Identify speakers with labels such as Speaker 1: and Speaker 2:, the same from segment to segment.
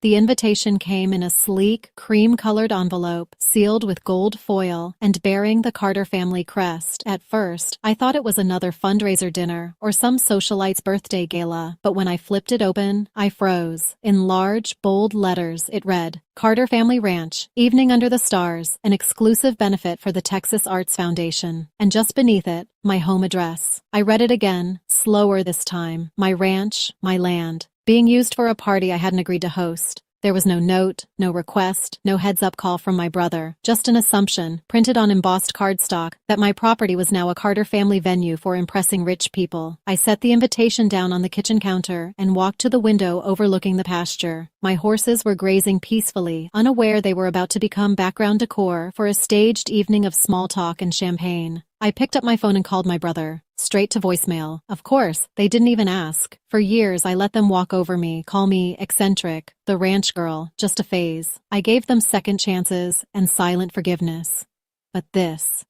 Speaker 1: The invitation came in a sleek, cream-colored envelope, sealed with gold foil and bearing the Carter family crest. At first, I thought it was another fundraiser dinner or some socialite's birthday gala, but when I flipped it open, I froze. In large, bold letters, it read, Carter Family Ranch, Evening Under the Stars, an exclusive benefit for the Texas Arts Foundation. And just beneath it, my home address. I read it again, slower this time. My ranch, my land, being used for a party I hadn't agreed to host. There was no note, no request, no heads-up call from my brother, just an assumption, printed on embossed cardstock, that my property was now a Carter family venue for impressing rich people. I set the invitation down on the kitchen counter and walked to the window overlooking the pasture. My horses were grazing peacefully, unaware they were about to become background decor for a staged evening of small talk and champagne. I picked up my phone and called my brother. Straight to voicemail. Of course, they didn't even ask. For years, I let them walk over me, call me eccentric, the ranch girl, just a phase. I gave them second chances and silent forgiveness. But this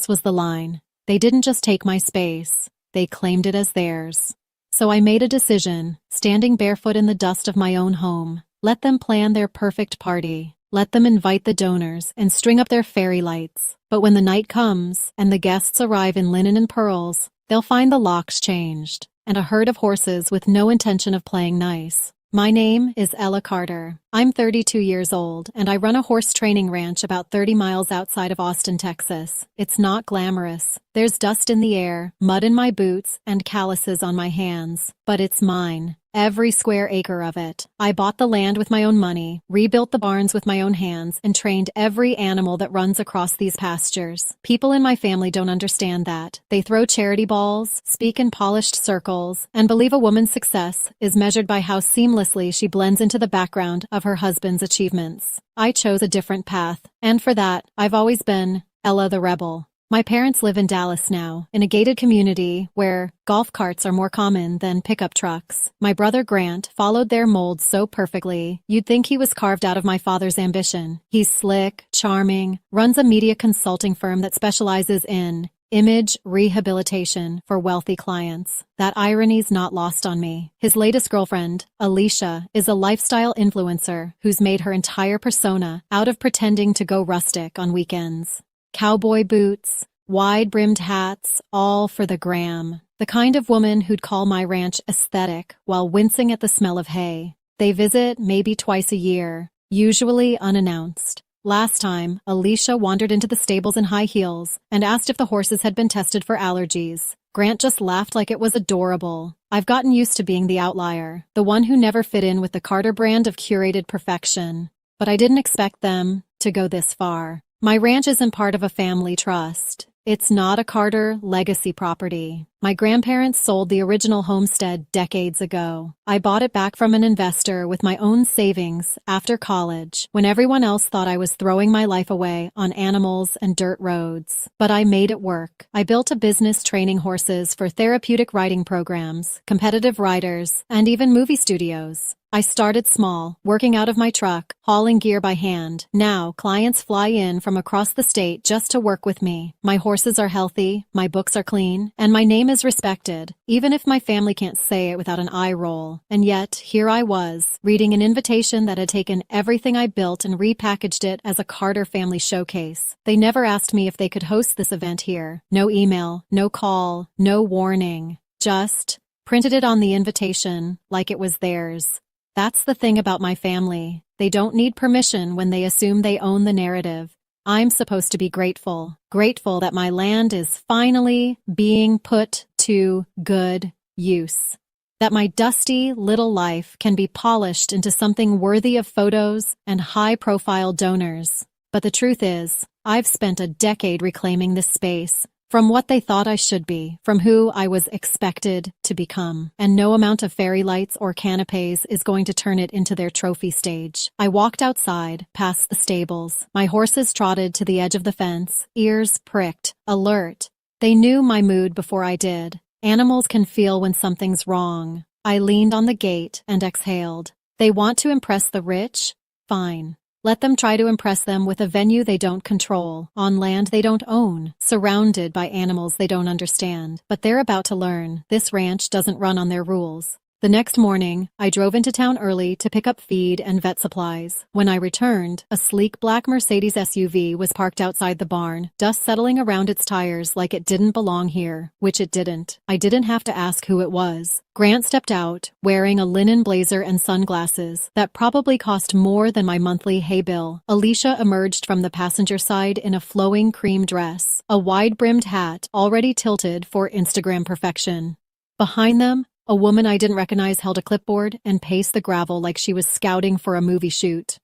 Speaker 1: was the line. They didn't just take my space. They claimed it as theirs. So I made a decision, standing barefoot in the dust of my own home. Let them plan their perfect party. Let them invite the donors and string up their fairy lights. But when the night comes and the guests arrive in linen and pearls, they'll find the locks changed and a herd of horses with no intention of playing nice. My name is Ella Carter. I'm 32 years old, and I run a horse training ranch about 30 miles outside of Austin, Texas. It's not glamorous. There's dust in the air, mud in my boots, and calluses on my hands. But it's mine. Every square acre of it. I bought the land with my own money, rebuilt the barns with my own hands, and trained every animal that runs across these pastures. People in my family don't understand that. They throw charity balls, speak in polished circles, and believe a woman's success is measured by how seamlessly she blends into the background of her husband's achievements. I chose a different path, and for that, I've always been Ella the Rebel. My parents live in Dallas now, in a gated community where golf carts are more common than pickup trucks. My brother Grant followed their mold so perfectly, you'd think he was carved out of my father's ambition. He's slick, charming, runs a media consulting firm that specializes in image rehabilitation for wealthy clients. That irony's not lost on me. His latest girlfriend, Alicia, is a lifestyle influencer who's made her entire persona out of pretending to go rustic on weekends. Cowboy boots, wide-brimmed hats, all for the gram. The kind of woman who'd call my ranch aesthetic while wincing at the smell of hay. They visit maybe twice a year, usually unannounced. Last time, Alicia wandered into the stables in high heels and asked if the horses had been tested for allergies. Grant just laughed like it was adorable. I've gotten used to being the outlier, the one who never fit in with the Carter brand of curated perfection. But I didn't expect them to go this far. My ranch isn't part of a family trust. It's not a Carter legacy property. My grandparents sold the original homestead decades ago. I bought it back from an investor with my own savings after college, when everyone else thought I was throwing my life away on animals and dirt roads. But I made it work. I built a business training horses for therapeutic riding programs, competitive riders, and even movie studios. I started small, working out of my truck, hauling gear by hand. Now, clients fly in from across the state just to work with me. My horses are healthy, my books are clean, and my name is respected, even if my family can't say it without an eye roll. And yet, here I was, reading an invitation that had taken everything I built and repackaged it as a Carter family showcase. They never asked me if they could host this event here. No email, no call, no warning. Just printed it on the invitation like it was theirs. That's the thing about my family. They don't need permission when they assume they own the narrative. I'm supposed to be grateful. Grateful that my land is finally being put to good use. That my dusty little life can be polished into something worthy of photos and high-profile donors. But the truth is, I've spent a decade reclaiming this space, from what they thought I should be, from who I was expected to become. And no amount of fairy lights or canapes is going to turn it into their trophy stage. I walked outside, past the stables. My horses trotted to the edge of the fence, ears pricked, alert. They knew my mood before I did. Animals can feel when something's wrong. I leaned on the gate and exhaled. They want to impress the rich? Fine. Let them try to impress them with a venue they don't control, on land they don't own, surrounded by animals they don't understand. But they're about to learn. This ranch doesn't run on their rules. The next morning, I drove into town early to pick up feed and vet supplies. When I returned, a sleek black Mercedes SUV was parked outside the barn, dust settling around its tires like it didn't belong here, which it didn't. I didn't have to ask who it was. Grant stepped out, wearing a linen blazer and sunglasses that probably cost more than my monthly hay bill. Alicia emerged from the passenger side in a flowing cream dress, a wide-brimmed hat already tilted for Instagram perfection. Behind them, a woman I didn't recognize held a clipboard and paced the gravel like she was scouting for a movie shoot.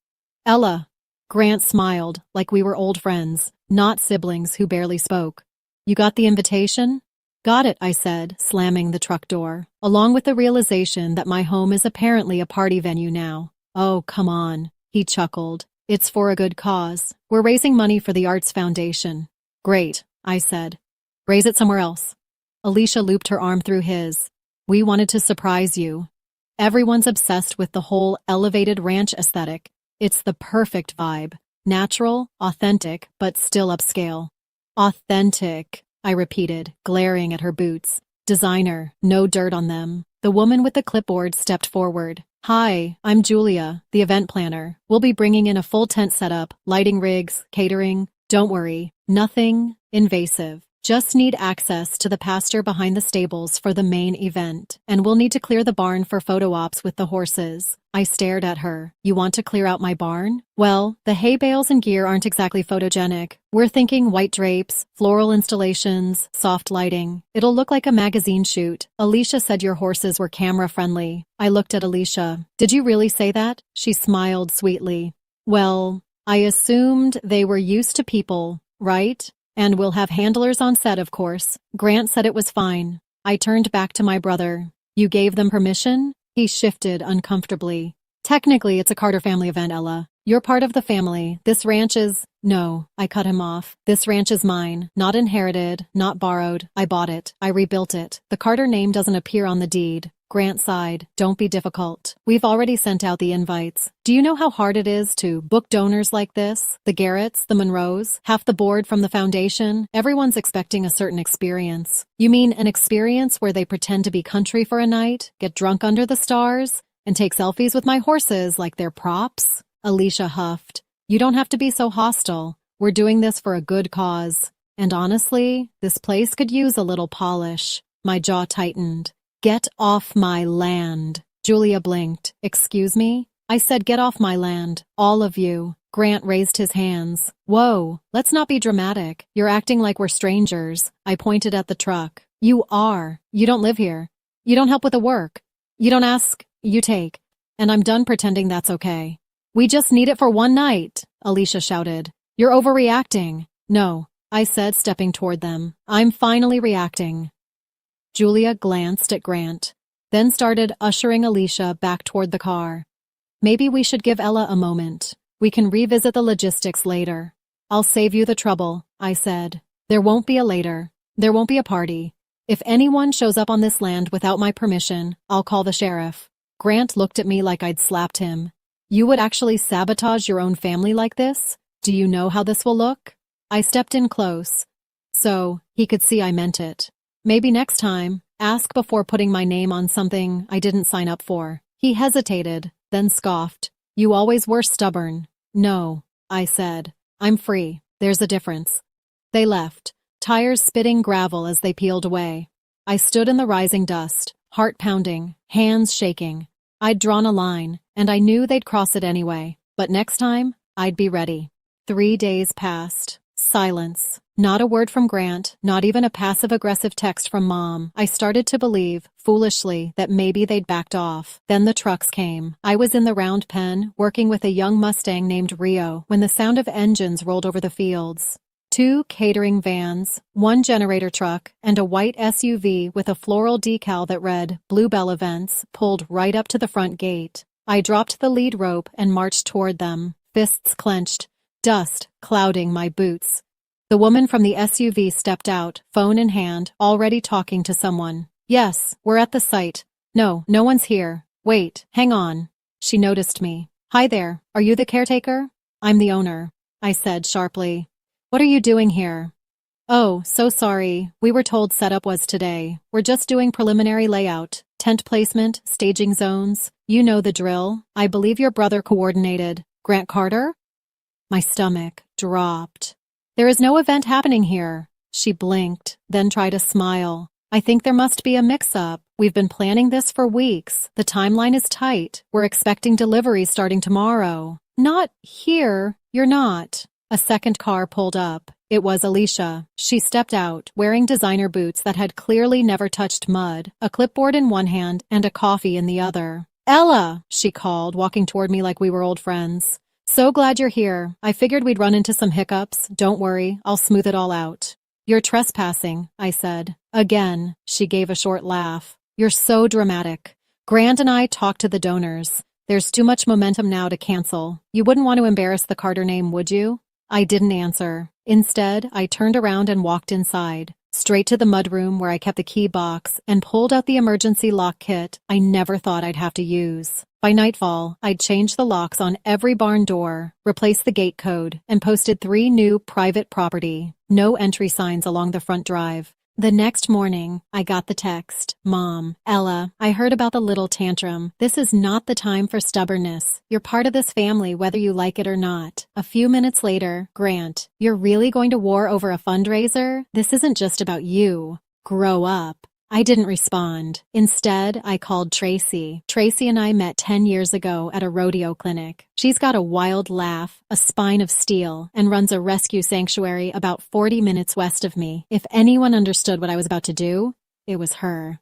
Speaker 1: Ella. Grant smiled, like we were old friends, not siblings who barely spoke. You got the invitation? Got it, I said, slamming the truck door, along with the realization that my home is apparently a party venue now. Oh, come on, he chuckled. It's for a good cause. We're raising money for the Arts Foundation. Great, I said. Raise it somewhere else. Alicia looped her arm through his. We wanted to surprise you. Everyone's obsessed with the whole elevated ranch aesthetic. It's the perfect vibe. Natural, authentic, but still upscale. Authentic, I repeated, glaring at her boots. Designer, no dirt on them. The woman with the clipboard stepped forward. Hi, I'm Julia, the event planner. We'll be bringing in a full tent setup, lighting rigs, catering. Don't worry, nothing invasive. Just need access to the pasture behind the stables for the main event, and we'll need to clear the barn for photo ops with the horses. I stared at her. You want to clear out my barn? Well, the hay bales and gear aren't exactly photogenic. We're thinking white drapes, floral installations, soft lighting. It'll look like a magazine shoot. Alicia said your horses were camera-friendly. I looked at Alicia. Did you really say that? She smiled sweetly. Well, I assumed they were used to people, right? And we'll have handlers on set, of course. Grant said it was fine. I turned back to my brother. You gave them permission? He shifted uncomfortably. Technically, it's a Carter family event, Ella. You're part of the family. This ranch is... No, I cut him off. This ranch is mine. Not inherited, not borrowed. I bought it. I rebuilt it. The Carter name doesn't appear on the deed. Grant sighed. Don't be difficult. We've already sent out the invites. Do you know how hard it is to book donors like this? The Garretts, the Monroes, half the board from the foundation. Everyone's expecting a certain experience. You mean an experience where they pretend to be country for a night, get drunk under the stars, and take selfies with my horses like they're props? Alicia huffed. You don't have to be so hostile. We're doing this for a good cause. And honestly, this place could use a little polish. My jaw tightened. Get off my land. Julia blinked. Excuse me? I said get off my land. All of you. Grant raised his hands. Whoa, let's not be dramatic. You're acting like we're strangers. I pointed at the truck. You are. You don't live here. You don't help with the work. You don't ask, you take. And I'm done pretending that's okay. We just need it for one night, Alicia shouted. You're overreacting. No, I said, stepping toward them. I'm finally reacting. Julia glanced at Grant, then started ushering Alicia back toward the car. Maybe we should give Ella a moment. We can revisit the logistics later. I'll save you the trouble, I said. There won't be a later. There won't be a party. If anyone shows up on this land without my permission, I'll call the sheriff. Grant looked at me like I'd slapped him. You would actually sabotage your own family like this? Do you know how this will look? I stepped in close, so he could see I meant it. Maybe next time, ask before putting my name on something I didn't sign up for. He hesitated, then scoffed. You always were stubborn. No, I said. I'm free. There's a difference. They left, tires spitting gravel as they peeled away. I stood in the rising dust, heart pounding, hands shaking. I'd drawn a line, and I knew they'd cross it anyway. But next time, I'd be ready. 3 days passed. Silence. Not a word from Grant, not even a passive-aggressive text from Mom. I started to believe, foolishly, that maybe they'd backed off. Then the trucks came. I was in the round pen, working with a young Mustang named Rio, when the sound of engines rolled over the fields. 2 catering vans, 1 generator truck, and a white SUV with a floral decal that read Bluebell Events pulled right up to the front gate. I dropped the lead rope and marched toward them, fists clenched, dust clouding my boots. The woman from the SUV stepped out, phone in hand, already talking to someone. Yes, we're at the site. No one's here. Wait, hang on. She noticed me. Hi there, are you the caretaker? I'm the owner, I said sharply. What are you doing here? Oh, so sorry. We were told setup was today. We're just doing preliminary layout. tent placement, staging zones. You know the drill. I believe your brother coordinated. Grant Carter? My stomach dropped. There is no event happening here. She blinked, then tried a smile. I think there must be a mix-up. We've been planning this for weeks. The timeline is tight. We're expecting deliveries starting tomorrow. Not here. You're not. A second car pulled up. It was Alicia. She stepped out, wearing designer boots that had clearly never touched mud, a clipboard in one hand and a coffee in the other. Ella, she called, walking toward me like we were old friends. So glad you're here. I figured we'd run into some hiccups. Don't worry, I'll smooth it all out. You're trespassing, I said. Again, she gave a short laugh. You're so dramatic. Grant and I talked to the donors. There's too much momentum now to cancel. You wouldn't want to embarrass the Carter name, would you? I didn't answer. Instead, I turned around and walked inside, straight to the mudroom where I kept the key box and pulled out the emergency lock kit I never thought I'd have to use. By nightfall, I'd changed the locks on every barn door, replaced the gate code, and posted 3 new private property, no entry signs along the front drive. The next morning, I got the text. Mom, Ella, I heard about the little tantrum. This is not the time for stubbornness. You're part of this family whether you like it or not. A few minutes later, Grant, you're really going to war over a fundraiser? This isn't just about you. Grow up. I didn't respond. Instead, I called Tracy. Tracy and I met 10 years ago at a rodeo clinic. She's got a wild laugh, a spine of steel, and runs a rescue sanctuary about 40 minutes west of me. If anyone understood what I was about to do, it was her.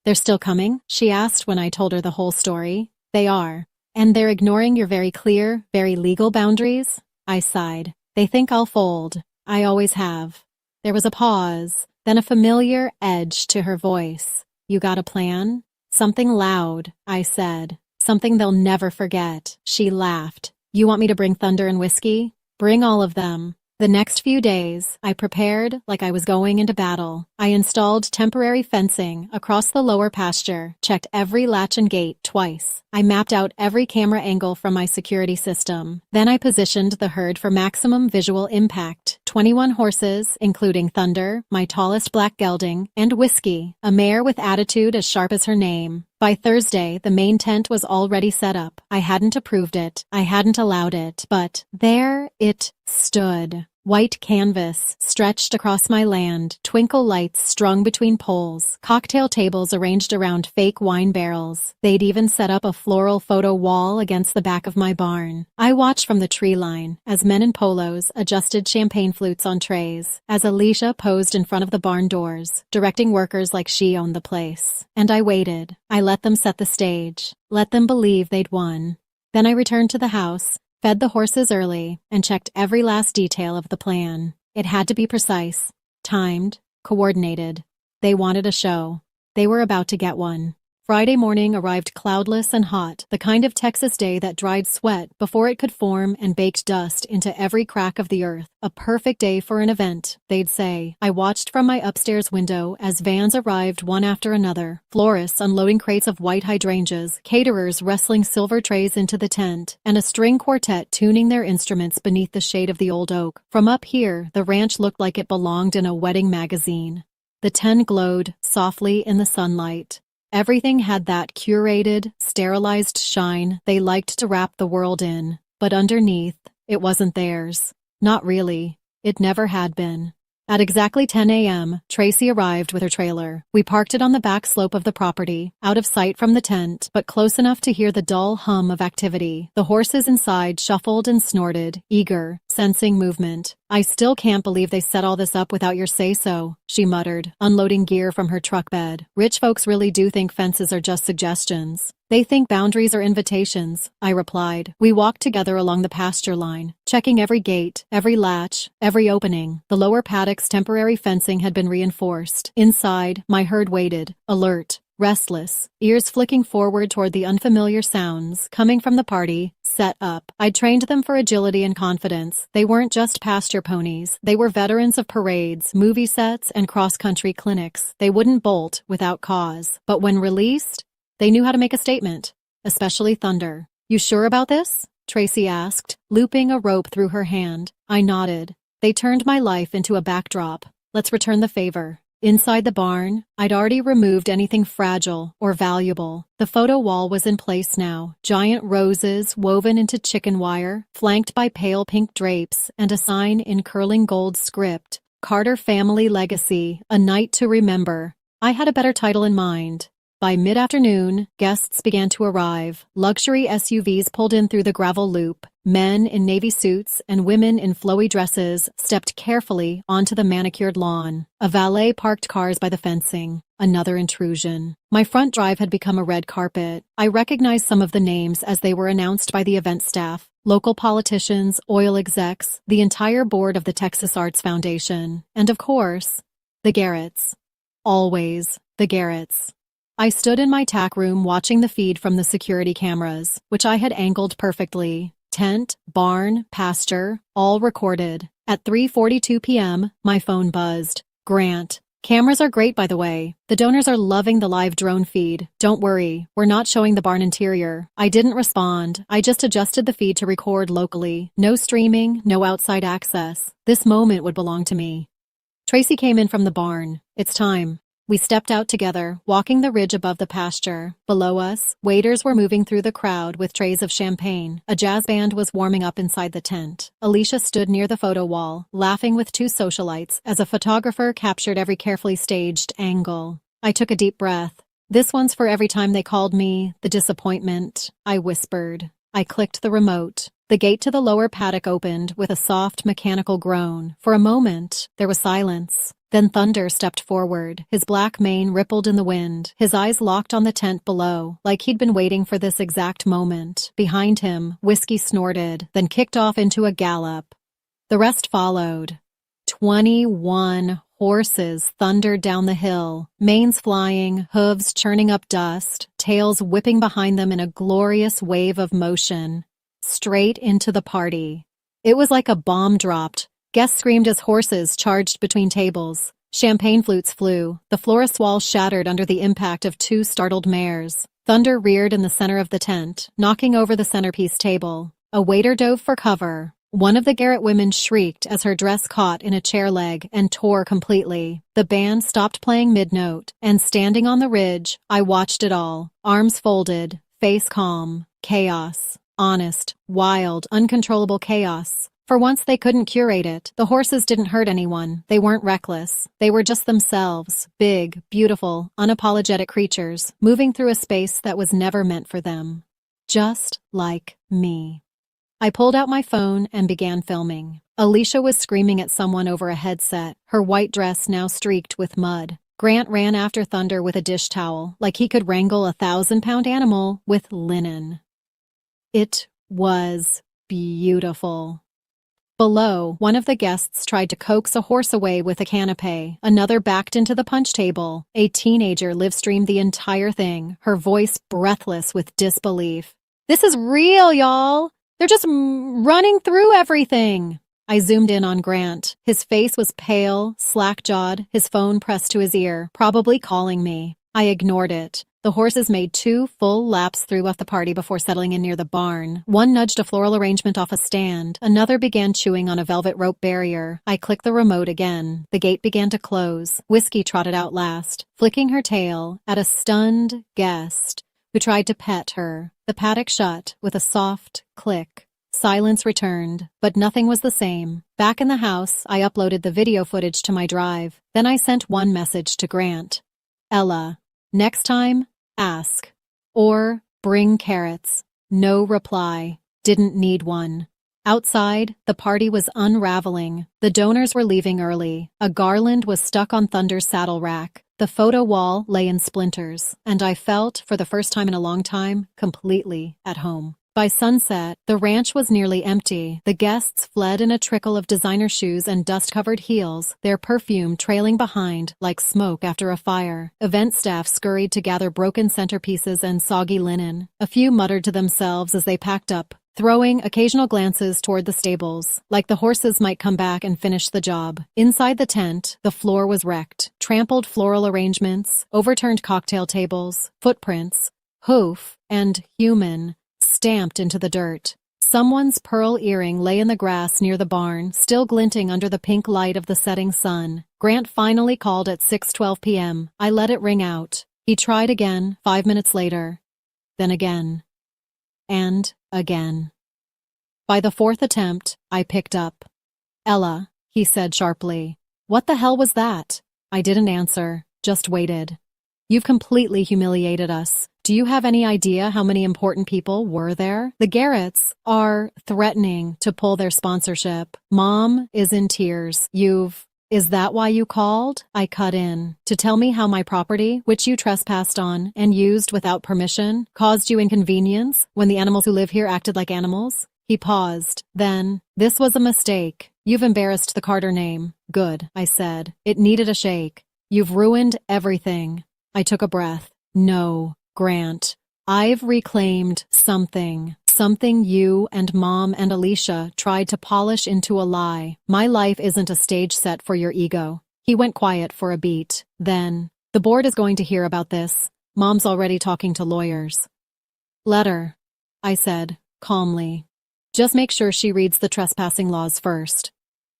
Speaker 1: They're still coming? She asked when I told her the whole story. They are. And they're ignoring your very clear, very legal boundaries? I sighed. They think I'll fold. I always have. There was a pause. Then a familiar edge to her voice. You got a plan? Something loud, I said. Something they'll never forget. She laughed. You want me to bring thunder and whiskey? Bring all of them. The next few days, I prepared like I was going into battle. I installed temporary fencing across the lower pasture, checked every latch and gate twice. I mapped out every camera angle from my security system. Then I positioned the herd for maximum visual impact. 21 horses, including Thunder, my tallest black gelding, and Whiskey, a mare with attitude as sharp as her name. By Thursday, the main tent was already set up. I hadn't approved it. I hadn't allowed it. But there it stood. White canvas stretched across my land, twinkle lights strung between poles, cocktail tables arranged around fake wine barrels. They'd even set up a floral photo wall against the back of my barn. I watched from the tree line as men in polos adjusted champagne flutes on trays, as Alicia posed in front of the barn doors, directing workers like she owned the place. And I waited. I let them set the stage, let them believe they'd won. Then I returned to the house, fed the horses early, and checked every last detail of the plan. It had to be precise, timed, coordinated. They wanted a show. They were about to get one. Friday morning arrived cloudless and hot, the kind of Texas day that dried sweat before it could form and baked dust into every crack of the earth. A perfect day for an event, they'd say. I watched from my upstairs window as vans arrived one after another, florists unloading crates of white hydrangeas, caterers wrestling silver trays into the tent, and a string quartet tuning their instruments beneath the shade of the old oak. From up here, the ranch looked like it belonged in a wedding magazine. The tent glowed softly in the sunlight. Everything had that curated, sterilized shine they liked to wrap the world in. But underneath, it wasn't theirs. Not really. It never had been. At exactly 10 a.m., Tracy arrived with her trailer. We parked it on the back slope of the property, out of sight from the tent, but close enough to hear the dull hum of activity. The horses inside shuffled and snorted, eager, sensing movement. I still can't believe they set all this up without your say-so, she muttered, unloading gear from her truck bed. Rich folks really do think fences are just suggestions. They think boundaries are invitations, I replied. We walked together along the pasture line, checking every gate, every latch, every opening. The lower paddock's temporary fencing had been reinforced. Inside, my herd waited, alert, restless, ears flicking forward toward the unfamiliar sounds coming from the party, set up. I'd trained them for agility and confidence. They weren't just pasture ponies. They were veterans of parades, movie sets, and cross-country clinics. They wouldn't bolt without cause. But when released, they knew how to make a statement, especially Thunder. You sure about this? Tracy asked, looping a rope through her hand. I nodded. They turned my life into a backdrop. Let's return the favor. Inside the barn, I'd already removed anything fragile or valuable. The photo wall was in place now, giant roses woven into chicken wire, flanked by pale pink drapes, and a sign in curling gold script, "Carter Family Legacy, a Night to Remember." I had a better title in mind. By mid-afternoon, guests began to arrive. Luxury SUVs pulled in through the gravel loop. Men in navy suits and women in flowy dresses stepped carefully onto the manicured lawn. A valet parked cars by the fencing. Another intrusion. My front drive had become a red carpet. I recognized some of the names as they were announced by the event staff. Local politicians, oil execs, the entire board of the Texas Arts Foundation. And of course, the Garretts. Always the Garretts. I stood in my tack room watching the feed from the security cameras, which I had angled perfectly. Tent, barn, pasture, all recorded. At 3:42 p.m., my phone buzzed. "Grant. Cameras are great, by the way. The donors are loving the live drone feed. Don't worry, we're not showing the barn interior." I didn't respond. I just adjusted the feed to record locally. No streaming, no outside access. This moment would belong to me. Tracy came in from the barn. "It's time." We stepped out together, walking the ridge above the pasture. Below us, waiters were moving through the crowd with trays of champagne. A jazz band was warming up inside the tent. Alicia stood near the photo wall, laughing with two socialites as a photographer captured every carefully staged angle. I took a deep breath. "This one's for every time they called me the disappointment," I whispered. I clicked the remote. The gate to the lower paddock opened with a soft mechanical groan. For a moment, there was silence. Then Thunder stepped forward. His black mane rippled in the wind. His eyes locked on the tent below, like he'd been waiting for this exact moment. Behind him, Whiskey snorted, then kicked off into a gallop. The rest followed. 21 horses thundered down the hill, manes flying, hooves churning up dust, tails whipping behind them in a glorious wave of motion. Straight into the party. It was like a bomb dropped. Guests screamed as horses charged between tables. Champagne flutes flew. The florist's wall shattered under the impact of two startled mares. Thunder reared in the center of the tent, knocking over the centerpiece table. A waiter dove for cover. One of the Garrett women shrieked as her dress caught in a chair leg and tore completely. The band stopped playing mid-note, and standing on the ridge, I watched it all. Arms folded, face calm, chaos. Honest, wild, uncontrollable chaos. For once they couldn't curate it. The horses didn't hurt anyone. They weren't reckless. They were just themselves. Big, beautiful, unapologetic creatures, moving through a space that was never meant for them. Just like me. I pulled out my phone and began filming. Alicia was screaming at someone over a headset, her white dress now streaked with mud. Grant ran after Thunder with a dish towel, like he could wrangle a 1,000-pound animal with linen. It was beautiful. Below, one of the guests tried to coax a horse away with a canapé. Another backed into the punch table. A teenager live-streamed the entire thing, her voice breathless with disbelief. "This is real, y'all! They're just running through everything!" I zoomed in on Grant. His face was pale, slack-jawed, his phone pressed to his ear, probably calling me. I ignored it. The horses made 2 full laps throughout the party before settling in near the barn. One nudged a floral arrangement off a stand. Another began chewing on a velvet rope barrier. I clicked the remote again. The gate began to close. Whiskey trotted out last, flicking her tail at a stunned guest who tried to pet her. The paddock shut with a soft click. Silence returned, but nothing was the same. Back in the house, I uploaded the video footage to my drive. Then I sent one message to Grant. "Ella, next time, ask. Or bring carrots." No reply. Didn't need one. Outside, the party was unraveling. The donors were leaving early. A garland was stuck on Thunder's saddle rack. The photo wall lay in splinters, and I felt, for the first time in a long time, completely at home. By sunset, the ranch was nearly empty. The guests fled in a trickle of designer shoes and dust-covered heels, their perfume trailing behind like smoke after a fire. Event staff scurried to gather broken centerpieces and soggy linen. A few muttered to themselves as they packed up, throwing occasional glances toward the stables, like the horses might come back and finish the job. Inside the tent, the floor was wrecked. Trampled floral arrangements, overturned cocktail tables, footprints, hoof, and human stamped into the dirt. Someone's pearl earring lay in the grass near the barn, still glinting under the pink light of the setting sun. Grant finally called at 6:12 p.m. I let it ring out. He tried again 5 minutes later. Then again. And again. By the fourth attempt, I picked up. "Ella," he said sharply. "What the hell was that?" I didn't answer, just waited. "You've completely humiliated us. Do you have any idea how many important people were there? The Garretts are threatening to pull their sponsorship. Mom is in tears. Is that why you called?" I cut in. "To tell me how my property, which you trespassed on and used without permission, caused you inconvenience when the animals who live here acted like animals?" He paused. Then, "This was a mistake. You've embarrassed the Carter name." "Good," I said. It needed a shake. "You've ruined everything." I took a breath. "No, Grant. I've reclaimed something you and Mom and Alicia tried to polish into a lie. My life isn't a stage set for your ego." He went quiet for a beat. Then, "The board is going to hear about this. Mom's already talking to lawyers." "Let her," I said, calmly. "Just make sure she reads the trespassing laws first."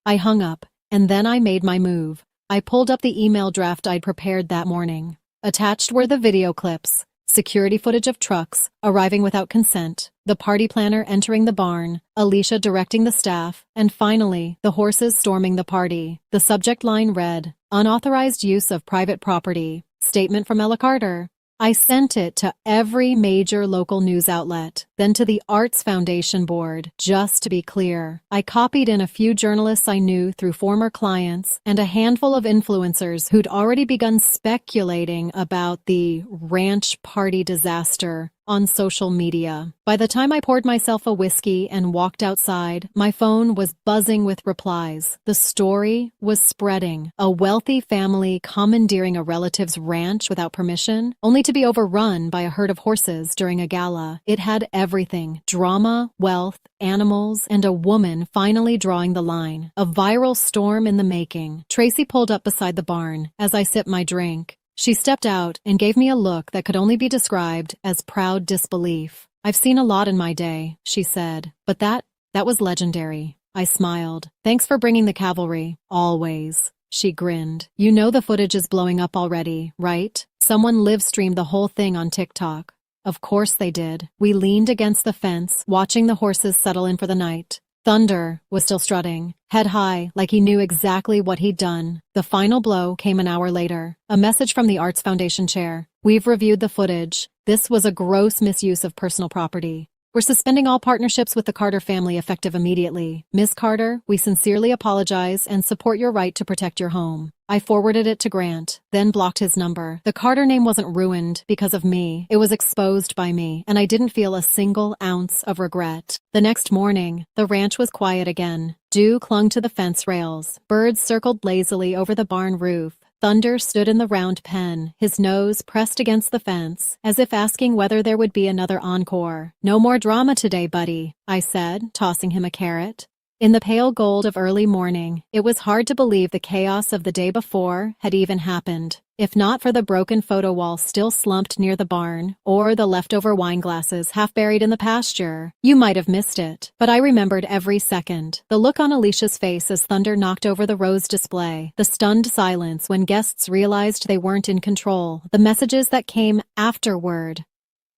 Speaker 1: I hung up, and then I made my move. I pulled up the email draft I'd prepared that morning. Attached were the video clips, security footage of trucks arriving without consent, the party planner entering the barn, Alicia directing the staff, and finally, the horses storming the party. The subject line read, "Unauthorized use of private property. Statement from Ella Carter." I sent it to every major local news outlet, then to the Arts Foundation board. Just to be clear, I copied in a few journalists I knew through former clients and a handful of influencers who'd already begun speculating about the ranch party disaster on social media. By the time I poured myself a whiskey and walked outside, my phone was buzzing with replies. The story was spreading. A wealthy family commandeering a relative's ranch without permission, only to be overrun by a herd of horses during a gala. It had everything: drama, wealth, animals, and a woman finally drawing the line. A viral storm in the making. Tracy pulled up beside the barn as I sipped my drink. She stepped out and gave me a look that could only be described as proud disbelief. "I've seen a lot in my day," she said, "but that was legendary." I smiled. "Thanks for bringing the cavalry." "Always." She grinned. "You know the footage is blowing up already, right? Someone live-streamed the whole thing on TikTok." Of course they did. We leaned against the fence, watching the horses settle in for the night. Thunder was still strutting, head high, like he knew exactly what he'd done. The final blow came an hour later. A message from the Arts Foundation chair. "We've reviewed the footage. This was a gross misuse of personal property. We're suspending all partnerships with the Carter family effective immediately. Ms. Carter, we sincerely apologize and support your right to protect your home." I forwarded it to Grant, then blocked his number. The Carter name wasn't ruined because of me. It was exposed by me, and I didn't feel a single ounce of regret. The next morning, the ranch was quiet again. Dew clung to the fence rails. Birds circled lazily over the barn roof. Thunder stood in the round pen, his nose pressed against the fence, as if asking whether there would be another encore. "No more drama today, buddy," I said, tossing him a carrot. In the pale gold of early morning, it was hard to believe the chaos of the day before had even happened. If not for the broken photo wall still slumped near the barn, or the leftover wine glasses half buried in the pasture, you might have missed it. But I remembered every second. The look on Alicia's face as thunder knocked over the rose display, the stunned silence when guests realized they weren't in control, the messages that came afterward.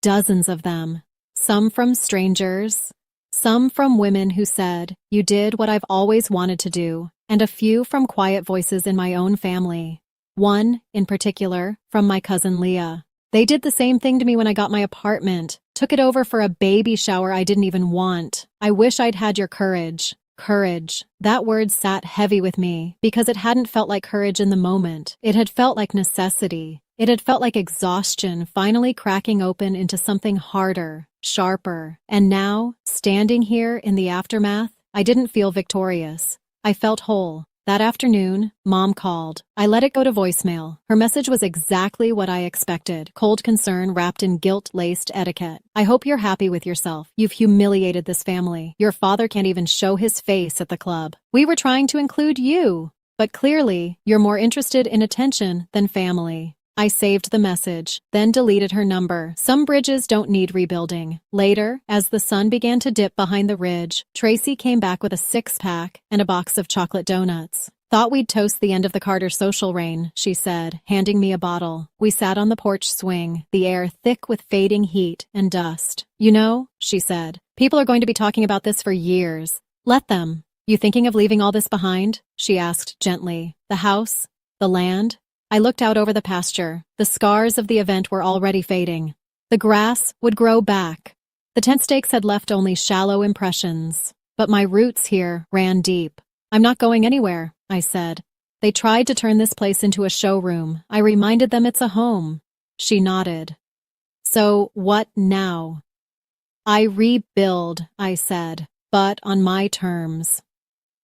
Speaker 1: Dozens of them. Some from strangers, some from women who said, "You did what I've always wanted to do," and a few from quiet voices in my own family. One, in particular, from my cousin Leah. "They did the same thing to me when I got my apartment. Took it over for a baby shower I didn't even want. I wish I'd had your courage." Courage. That word sat heavy with me because it hadn't felt like courage in the moment. It had felt like necessity. It had felt like exhaustion finally cracking open into something harder, sharper. And now, standing here in the aftermath, I didn't feel victorious. I felt whole. That afternoon, Mom called. I let it go to voicemail. Her message was exactly what I expected, cold concern wrapped in guilt-laced etiquette. "I hope you're happy with yourself. You've humiliated this family. Your father can't even show his face at the club. We were trying to include you, but clearly, you're more interested in attention than family." I saved the message, then deleted her number. Some bridges don't need rebuilding. Later, as the sun began to dip behind the ridge, Tracy came back with a 6-pack and a box of chocolate donuts. Thought we'd toast the end of the Carter social reign, she said, handing me a bottle. We sat on the porch swing, the air thick with fading heat and dust. You know, she said, people are going to be talking about this for years. Let them. You thinking of leaving all this behind? She asked gently. The house? The land? I looked out over the pasture. The scars of the event were already fading. The grass would grow back. The tent stakes had left only shallow impressions. But my roots here ran deep. I'm not going anywhere, I said. They tried to turn this place into a showroom. I reminded them it's a home. She nodded. So what now? I rebuild, I said, but on my terms.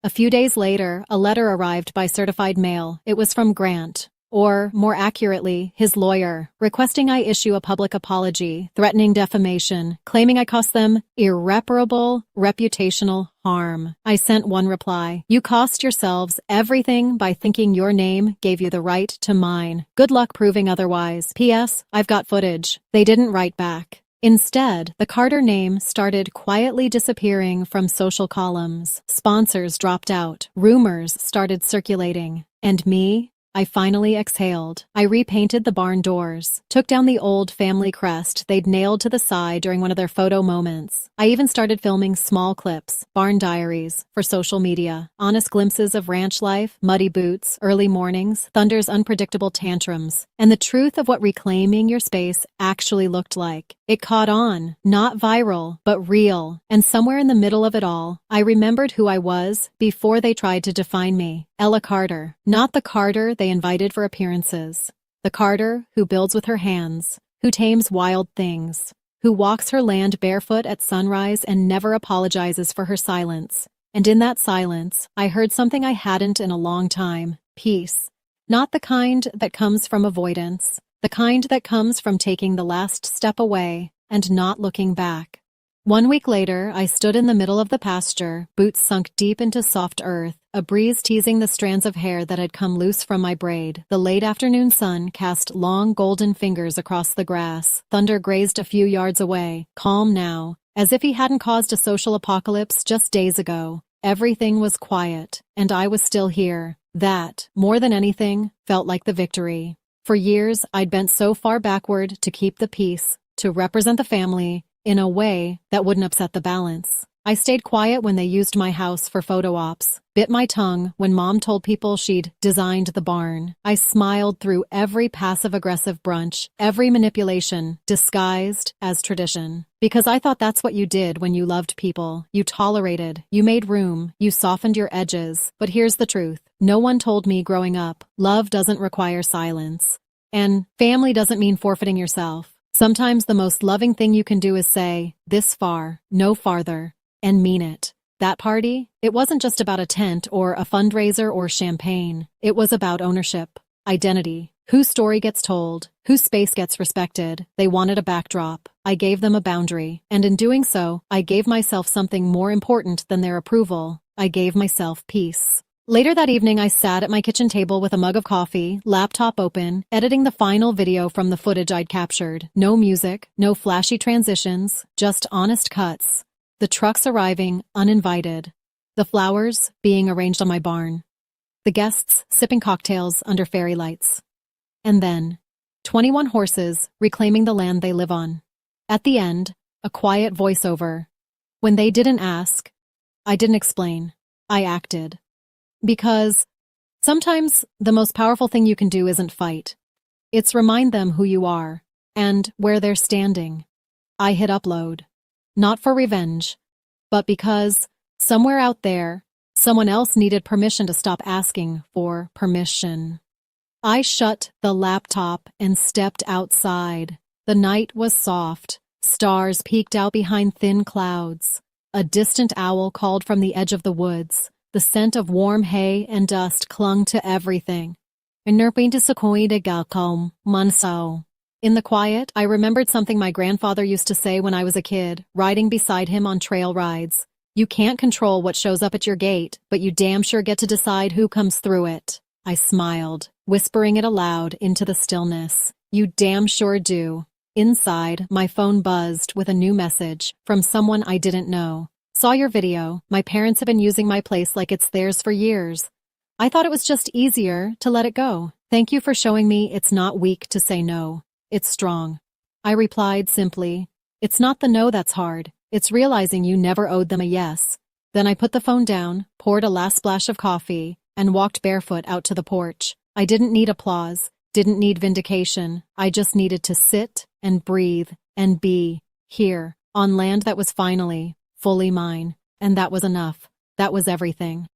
Speaker 1: A few days later, a letter arrived by certified mail. It was from Grant, or, more accurately, his lawyer, requesting I issue a public apology, threatening defamation, claiming I caused them irreparable reputational harm. I sent one reply. You cost yourselves everything by thinking your name gave you the right to mine. Good luck proving otherwise. P.S. I've got footage. They didn't write back. Instead, the Carter name started quietly disappearing from social columns. Sponsors dropped out. Rumors started circulating. And me? I finally exhaled. I repainted the barn doors, took down the old family crest they'd nailed to the side during one of their photo moments. I even started filming small clips, barn diaries, for social media. Honest glimpses of ranch life, muddy boots, early mornings, Thunder's unpredictable tantrums, and the truth of what reclaiming your space actually looked like. It caught on, not viral, but real. And somewhere in the middle of it all, I remembered who I was before they tried to define me. Ella Carter, not the Carter they invited for appearances. The Carter who builds with her hands, who tames wild things, who walks her land barefoot at sunrise and never apologizes for her silence. And in that silence, I heard something I hadn't in a long time. Peace. Not the kind that comes from avoidance, the kind that comes from taking the last step away and not looking back. 1 week later, I stood in the middle of the pasture, boots sunk deep into soft earth, a breeze teasing the strands of hair that had come loose from my braid. The late afternoon sun cast long golden fingers across the grass. Thunder grazed a few yards away, calm now, as if he hadn't caused a social apocalypse just days ago. Everything was quiet, and I was still here. That, more than anything, felt like the victory. For years, I'd bent so far backward to keep the peace, to represent the family, in a way that wouldn't upset the balance. I stayed quiet when they used my house for photo ops, bit my tongue when Mom told people she'd designed the barn. I smiled through every passive-aggressive brunch, every manipulation, disguised as tradition. Because I thought that's what you did when you loved people. You tolerated, you made room, you softened your edges. But here's the truth. No one told me growing up, love doesn't require silence. And family doesn't mean forfeiting yourself. Sometimes the most loving thing you can do is say, this far, no farther, and mean it. That party, it wasn't just about a tent or a fundraiser or champagne. It was about ownership, identity, whose story gets told, whose space gets respected. They wanted a backdrop. I gave them a boundary, and in doing so, I gave myself something more important than their approval. I gave myself peace. Later that evening, I sat at my kitchen table with a mug of coffee, laptop open, editing the final video from the footage I'd captured. No music, no flashy transitions, just honest cuts. The trucks arriving uninvited. The flowers being arranged on my barn. The guests sipping cocktails under fairy lights. And then, 21 horses reclaiming the land they live on. At the end, a quiet voiceover. When they didn't ask, I didn't explain. I acted. Because sometimes the most powerful thing you can do isn't fight. It's remind them who you are and where they're standing. I hit upload. Not for revenge, but because somewhere out there, someone else needed permission to stop asking for permission. I shut the laptop and stepped outside. The night was soft. Stars peeked out behind thin clouds. A distant owl called from the edge of the woods. The scent of warm hay and dust clung to everything. In the quiet, I remembered something my grandfather used to say when I was a kid, riding beside him on trail rides. You can't control what shows up at your gate, but you damn sure get to decide who comes through it. I smiled, whispering it aloud into the stillness. You damn sure do. Inside, my phone buzzed with a new message from someone I didn't know. Saw your video. My parents have been using my place like it's theirs for years. I thought it was just easier to let it go. Thank you for showing me it's not weak to say no. It's strong. I replied simply, it's not the no that's hard. It's realizing you never owed them a yes. Then I put the phone down, poured a last splash of coffee, and walked barefoot out to the porch. I didn't need applause, didn't need vindication. I just needed to sit and breathe and be here on land that was finally fully mine. And that was enough. That was everything.